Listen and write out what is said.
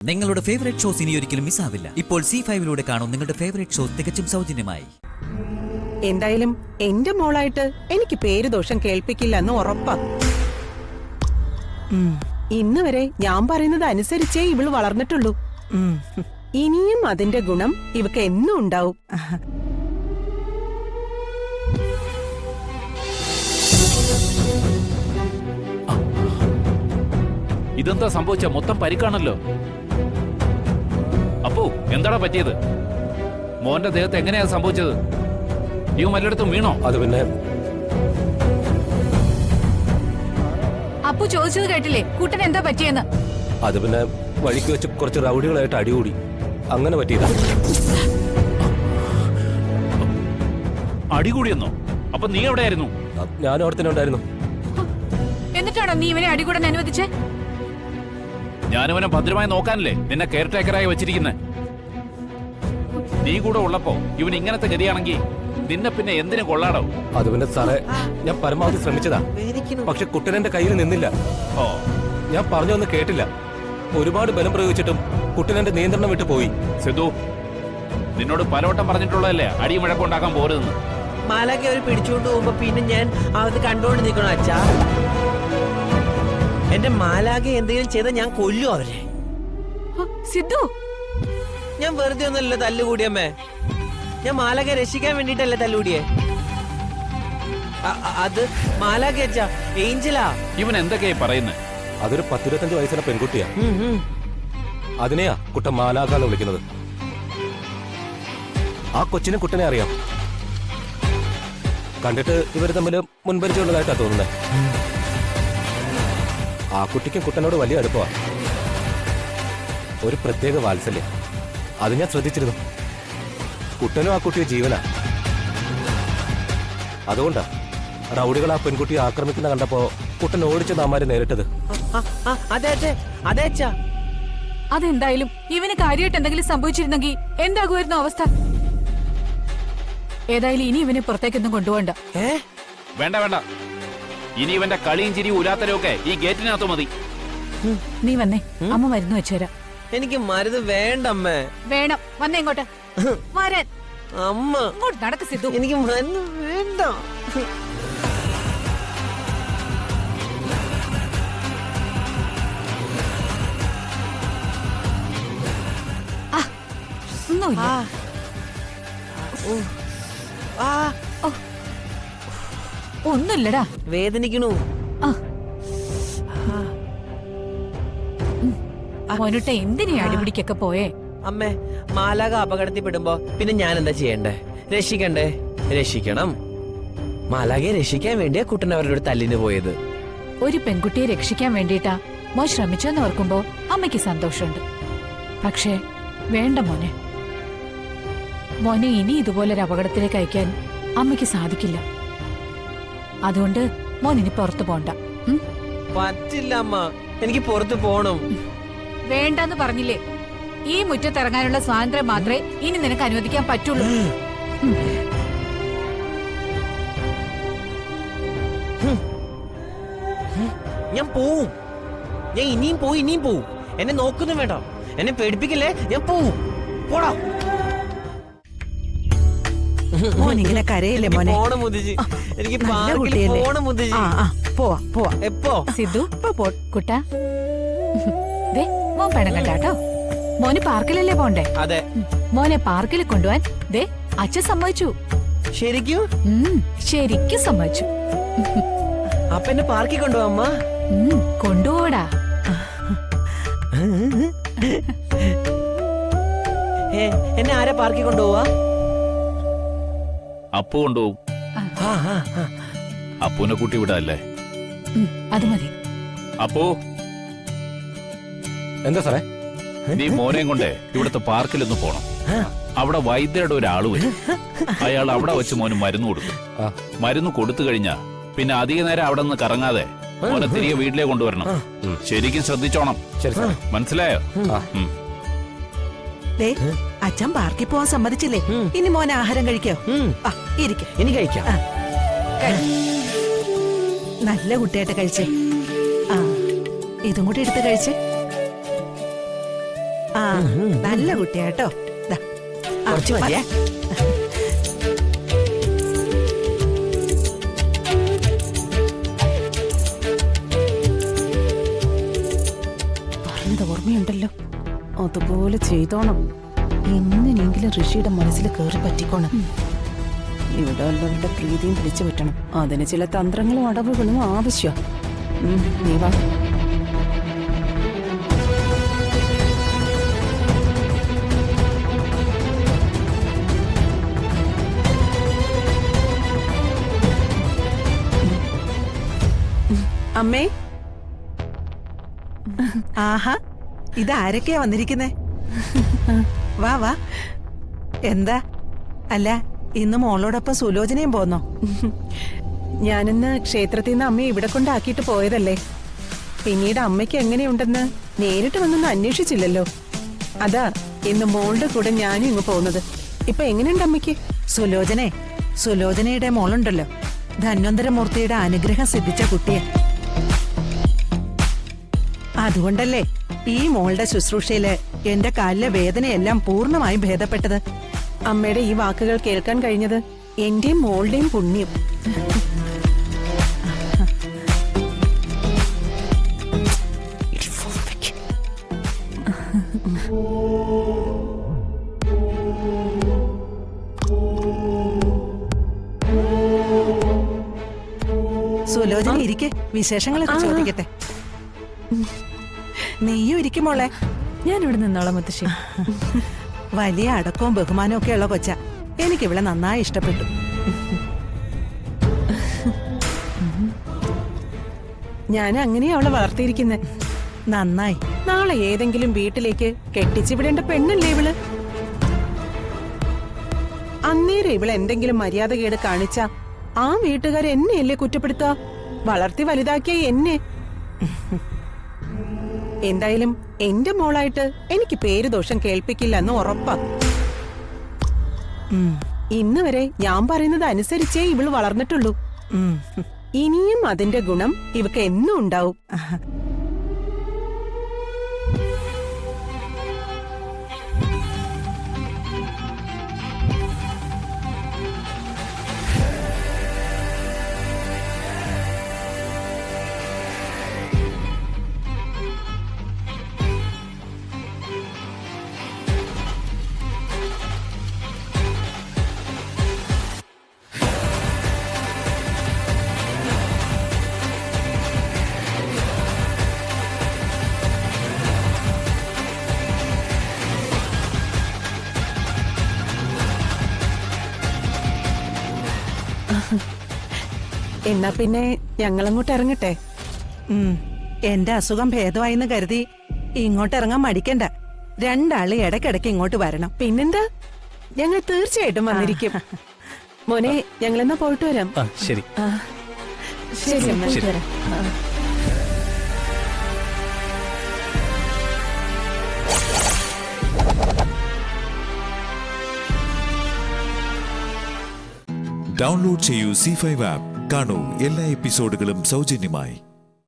നിങ്ങളുടെ favourite shows ഇനി ഒരിക്കലും മിസ്സാവില്ല. ഇപ്പോൾ C5 കാണും നിങ്ങളുടെ ഫേവറേറ്റ് ഷോസ് തികച്ചും സൗജന്യമായി. എന്തായാലും എന്റെ മോളായിട്ട് എനിക്ക് പേരുദോഷം കേൾപ്പിക്കില്ല എന്ന് ഉറപ്പാ. ഇന്ന് വരെ ഞാൻ പറയുന്നത് അനുസരിച്ചേ ഇവള് വളർന്നിട്ടുള്ളൂ. ഇനിയും അതിന്റെ ഗുണം ഇവക്ക് എന്നും ഉണ്ടാവും. ഇതെന്താ സംഭവിച്ച? മൊത്തം പരിക്കാണല്ലോ. അപ്പോ എന്താടാ പറ്റിയത്? മോന്റെ ദേഹത്ത് എങ്ങനെയാ സംഭവിച്ചത്? ഇവ വല്ലയിടത്തും വീണോ? അത് പിന്നെ അപ്പു ചോദിച്ചത് കേട്ടില്ലേ കുട്ടൻ എന്താ പറ്റിയെന്ന്? അത് പിന്നെ വഴിക്ക് വെച്ച് കുറച്ച് റൗഡികളായിട്ട് അടികൂടി, അങ്ങനെ പറ്റിയതാ. അടികൂടിയെന്നോ? അപ്പൊ നീ എവിടെയായിരുന്നു? ഞാനും അവിടെ തന്നെ ഉണ്ടായിരുന്നു. എന്നിട്ടാണോ നീ ഇവനെ അടികൂടാൻ അനുവദിച്ചേ? ഞാനിവനെ ഭദ്രമായി നോക്കാനല്ലേ നിന്നെ കെയർ ടേക്കറായി വെച്ചിരിക്കുന്നെ. നീ കൂടെ ഉള്ളപ്പോ ഇവൻ ഇങ്ങനത്തെ ഗതിയാണെങ്കിൽ നിന്നെ പിന്നെ എന്തിനു കൊള്ളാടോ? അത് പിന്നെ സാറേ, ഞാൻ പരമാവധി ശ്രമിച്ചതാ, പക്ഷെ കുട്ടനെന്റെ കയ്യിൽ നിന്നില്ല. ഓ, ഞാൻ പറഞ്ഞൊന്നും കേട്ടില്ല. ഒരുപാട് ബലം പ്രയോഗിച്ചിട്ടും കുട്ടനെന്റെ നിയന്ത്രണം വിട്ടു പോയി. സിദ്ധു, നിന്നോട് പലവട്ടം പറഞ്ഞിട്ടുള്ളതല്ലേ അടിയും മുഴക്കമുണ്ടാക്കാൻ പോരുതെന്ന്. മാലാഖ അവർ പിടിച്ചുകൊണ്ട് പോകുമ്പോ പിന്നെ ഞാൻ അത് കണ്ടോണ്ട് നിൽക്കണോ അച്ഛാ? എന്റെ മാലാഖ എന്തെങ്കിലും ചെയ്താൽ ഞാൻ കൊല്ലും അവരെ. സിദ്ധു, ഞാൻ വെറുതെ ഒന്നല്ലോ തല്ലുകൂടിയമ്മേ. ഞാൻ മാലാഖ രക്ഷിക്കാൻ വേണ്ടിട്ടല്ലേ തല്ലുകൂടിയേ. അത് മാലാഖ അച്ഛാ, ഏഞ്ചലാ. ഇവൻ എന്തൊക്കെയാ പറയുന്നത്? അതൊരു 10-25 വയസ്സുള്ള പെൺകുട്ടിയാ. അതിനെയാ കുട്ടൻ മാലാഖാന്ന് വിളിക്കുന്നത്. ആ കൊച്ചിനെ കുട്ടനെ അറിയാം. കണ്ടിട്ട് ഇവര് തമ്മിൽ മുൻപരിചയമുള്ളതായിട്ടാ തോന്നുന്നത്. ആ കുട്ടിക്കും കുട്ടനോട് വലിയ അടുപ്പമാ, ഒരു പ്രത്യേക വാത്സല്യം. അത് ഞാൻ ശ്രദ്ധിച്ചിരുന്നു. കുട്ടനും ആ കുട്ടിയെ ജീവനാ. അതുകൊണ്ടാ റൗഡികൾ ആ പെൺകുട്ടിയെ ആക്രമിക്കുന്ന കണ്ടപ്പോ കുട്ടൻ ഓടിച്ച നാമാരെ നേരിട്ടത്. അതെ അച്ഛാ. അതെന്തായാലും ഇവന് കാര്യമായിട്ട് എന്തെങ്കിലും സംഭവിച്ചിരുന്നെങ്കിൽ എന്താകുമായിരുന്നു അവസ്ഥ? ഏതായാലും ഇനി ഇവനെ പുറത്തേക്കൊന്നും കൊണ്ടുപോകണ്ട. വേണ്ട വേണ്ട, ഇനി ഇവന്റെ കളിയും ചിരിയും ഉലാത്തലും ഒക്കെ ഈ ഗേറ്റിനകത്ത് മതി. നീ വന്നേ, അമ്മ മരുന്ന് വെച്ചുതരാം. എനിക്ക് മരുന്ന് വേണ്ടമ്മേ. വേണം, വന്നേ ഇങ്ങോട്ട്. വരാൻ. അമ്മ ഇങ്ങോട്ട് നടക്ക് സിദ്ധു. എനിക്ക് മരുന്ന് വേണ്ട. ഒന്നുമില്ല. ഒന്നുമില്ലടാ. വേദനിക്കണു. മോനുട്ടെ എന്തിനാ അടിപിടിക്കൊക്കെ പോയേ? അമ്മേ, മാലാഖ അപകടത്തിൽ പെടുമ്പോ പിന്നെ ഞാൻ എന്താ ചെയ്യണ്ടേ? രക്ഷിക്കണ്ടേ? രക്ഷിക്കണം. മാലാഖയെ രക്ഷിക്കാൻ വേണ്ടിയാ കുട്ടൻ അവരുടെ തല്ലിന് പോയത്. ഒരു പെൺകുട്ടിയെ രക്ഷിക്കാൻ വേണ്ടിയിട്ടാ മോൻ ശ്രമിച്ചെന്ന് ഓർക്കുമ്പോ അമ്മയ്ക്ക് സന്തോഷമുണ്ട്. പക്ഷേ വേണ്ട മോനെ. മോനെ ഇനി ഇതുപോലൊരു അപകടത്തിലേക്ക് അയക്കാൻ അമ്മയ്ക്ക് സാധിക്കില്ല. അതുകൊണ്ട് മോൻ ഇനി പുറത്തു പോണ്ട. പറ്റില്ല അമ്മ, എനിക്ക് പുറത്തു പോണം. വേണ്ടെന്ന് പറഞ്ഞില്ലേ? ഈ മുറ്റത്തിറങ്ങാനുള്ള സ്വാതന്ത്ര്യം മാത്രമേ ഇനി നിനക്ക് അനുവദിക്കാൻ പറ്റുള്ളൂ. ഞാൻ പോവും. ഞാൻ ഇനിയും പോവും. എന്നെ നോക്കുന്നു വേണ്ട, എന്നെ പേടിപ്പിക്കില്ലേ. ഞാൻ പോവും. പോടാ. മോനിങ്ങനെ കരയല്ലേ മോനെ? പോണം മുത്തശ്ശി, എനിക്ക് നല്ല പാർക്കിൽ കുട്ടിയല്ലേ? പോണം മുത്തശ്ശി. പോവാ. എപ്പോ? സിദ്ധു, കുട്ടാ, ദേ മോൻ പെണങ്ങണ്ടാട്ടോ. മോന് പാർക്കിലല്ലേ പോണ്ടേ? അതെ. മോനെ പാർക്കിൽ കൊണ്ടുപോവാൻ ദേ അച്ഛൻ സമ്മതിച്ചു. ശരിക്കും? ശരിക്കും സമ്മതിച്ചു. അപ്പൊ എന്നെ പാർക്കിൽ കൊണ്ടുപോവാ അമ്മ? കൊണ്ടുപോടാ. എന്നെ ആരാ പാർക്കിൽ കൊണ്ടുപോവാ? അപ്പു കൊണ്ടുപോകും. അപ്പുവിനെ കൂട്ടി വിടാല്ലേ? അത് മതി. അപ്പോ എന്താ സാറേ? നീ മോനെയും കൊണ്ടേ ഇവിടുത്തെ പാർക്കിലൊന്ന് പോണം. അവിടെ വൈദ്യരുടെ ഒരാള് വരും. അയാൾ അവിടെ വെച്ച് മോന് മരുന്ന് കൊടുക്കും. മരുന്ന് കൊടുത്തു കഴിഞ്ഞാ പിന്നെ അധിക നേരം അവിടെ നിന്ന് കറങ്ങാതെ മോനെ തിരികെ വീട്ടിലേക്ക് കൊണ്ടുവരണം. ശരിക്കും ശ്രദ്ധിച്ചോണം. ശരി സാർ, മനസ്സിലായോ? അച്ഛൻ പാർക്കിൽ പോവാൻ സമ്മതിച്ചില്ലേ? ഇനി മോനെ ആഹാരം കഴിക്കോ? ഇരിക്കും. ഇനി കഴിക്കാം. നല്ല കുട്ടിയായിട്ട് കഴിച്ചേ. ഇതും കൂടി എടുത്ത് കഴിച്ചേ. ആ നല്ല കുട്ടിയാട്ടോ. ദാ, ആ, കുറച്ച് മതിയേ. പറഞ്ഞത് ഓർമ്മയുണ്ടല്ലോ, അതുപോലെ ചെയ്തോണം. എങ്ങനെയെങ്കിലും ഋഷിയുടെ മനസ്സിൽ കയറി പറ്റിക്കോണം. ഇവിടെ ഉള്ളവരുടെ പ്രീതിയും പിടിച്ചു പറ്റണം. അതിന് ചില തന്ത്രങ്ങളും അടവുകളും ആവശ്യം. നീ വാ. അമ്മേ, ആഹാ ഇതാരൊക്കെയാ വന്നിരിക്കുന്നേ? വാ വാ. എന്താ അല്ല, ഇന്ന് മോളോടൊപ്പം സുലോചനയും പോന്നോ? ഞാനിന്ന് ക്ഷേത്രത്തിൽ നിന്ന് അമ്മയെ ഇവിടെ കൊണ്ടാക്കിയിട്ട് പോയതല്ലേ. പിന്നീട് അമ്മയ്ക്ക് എങ്ങനെയുണ്ടെന്ന് നേരിട്ട് വന്നൊന്നും അന്വേഷിച്ചില്ലല്ലോ. അതാ ഇന്ന് മോളുടെ കൂടെ ഞാനും ഇങ്ങ് പോകുന്നത്. ഇപ്പൊ എങ്ങനെയുണ്ട് അമ്മയ്ക്ക്? സുലോചനയുടെ മോളുണ്ടല്ലോ, ധന്വന്തരമൂർത്തിയുടെ അനുഗ്രഹം സിദ്ധിച്ച കുട്ടിയെ. അതുകൊണ്ടല്ലേ ഈ മോളുടെ ശുശ്രൂഷയില് എന്റെ കാലിലെ വേദനയെല്ലാം പൂർണ്ണമായും ഭേദപ്പെട്ടത്. അമ്മയുടെ ഈ വാക്കുകൾ കേൾക്കാൻ കഴിഞ്ഞത് എന്റെയും മോളുടെയും പുണ്യം. സുലോചന ഇരിക്കെ, വിശേഷങ്ങളൊക്കെ ചോദിക്കട്ടെ. നീയും ഇരിക്കും മോളെ. ഞാനിവിടെ നിന്നോളാം മുത്തശ്ശി. വലിയ അടക്കവും ബഹുമാനവും ഒക്കെ ഉള്ള കൊച്ച. എനിക്കിവിടെ നന്നായി ഇഷ്ടപ്പെട്ടു. ഞാൻ അങ്ങനെയാ അവളെ വളർത്തിയിരിക്കുന്നത്. നന്നായി. നാളെ ഏതെങ്കിലും വീട്ടിലേക്ക് കെട്ടിച്ചു വിടേണ്ട പെണ്ണല്ലേ ഇവള്. അന്നേരം ഇവള് എന്തെങ്കിലും മര്യാദകേട് കാണിച്ച ആ വീട്ടുകാർ എന്നെയല്ലേ കുറ്റപ്പെടുത്തുക? വളർത്തി വലുതാക്കിയ എന്നെ. എന്തായാലും എന്റെ മോളായിട്ട് എനിക്ക് പേരുദോഷം കേൾപ്പിക്കില്ല എന്ന് ഉറപ്പാ. ഇന്ന് വരെ ഞാൻ പറയുന്നത് അനുസരിച്ചേ ഇവള് വളർന്നിട്ടുള്ളൂ. ഇനിയും അതിന്റെ ഗുണം ഇവക്ക് എന്നും ഉണ്ടാവും. എന്നാ പിന്നെ ഞങ്ങളങ്ങോട്ട് ഇറങ്ങട്ടെ. എന്റെ അസുഖം ഭേദമായിന്ന് കരുതി ഇങ്ങോട്ട് ഇറങ്ങാൻ മടിക്കണ്ട. രണ്ടാള് ഇടയ്ക്കിടയ്ക്ക് ഇങ്ങോട്ട് വരണം. പിന്നെന്താ, ഞങ്ങൾ തീർച്ചയായിട്ടും വന്നിരിക്കും. മോനെ, ഞങ്ങളെന്നാ പോയിട്ട് വരാം. ശരി. ശരി അമ്മ. ശരി. വരാം. ഡൗൺലോഡ് ചെയ്യൂ C5 ആപ്പ്. കാണൂ എല്ലാ എപ്പിസോഡുകളും സൗജന്യമായി.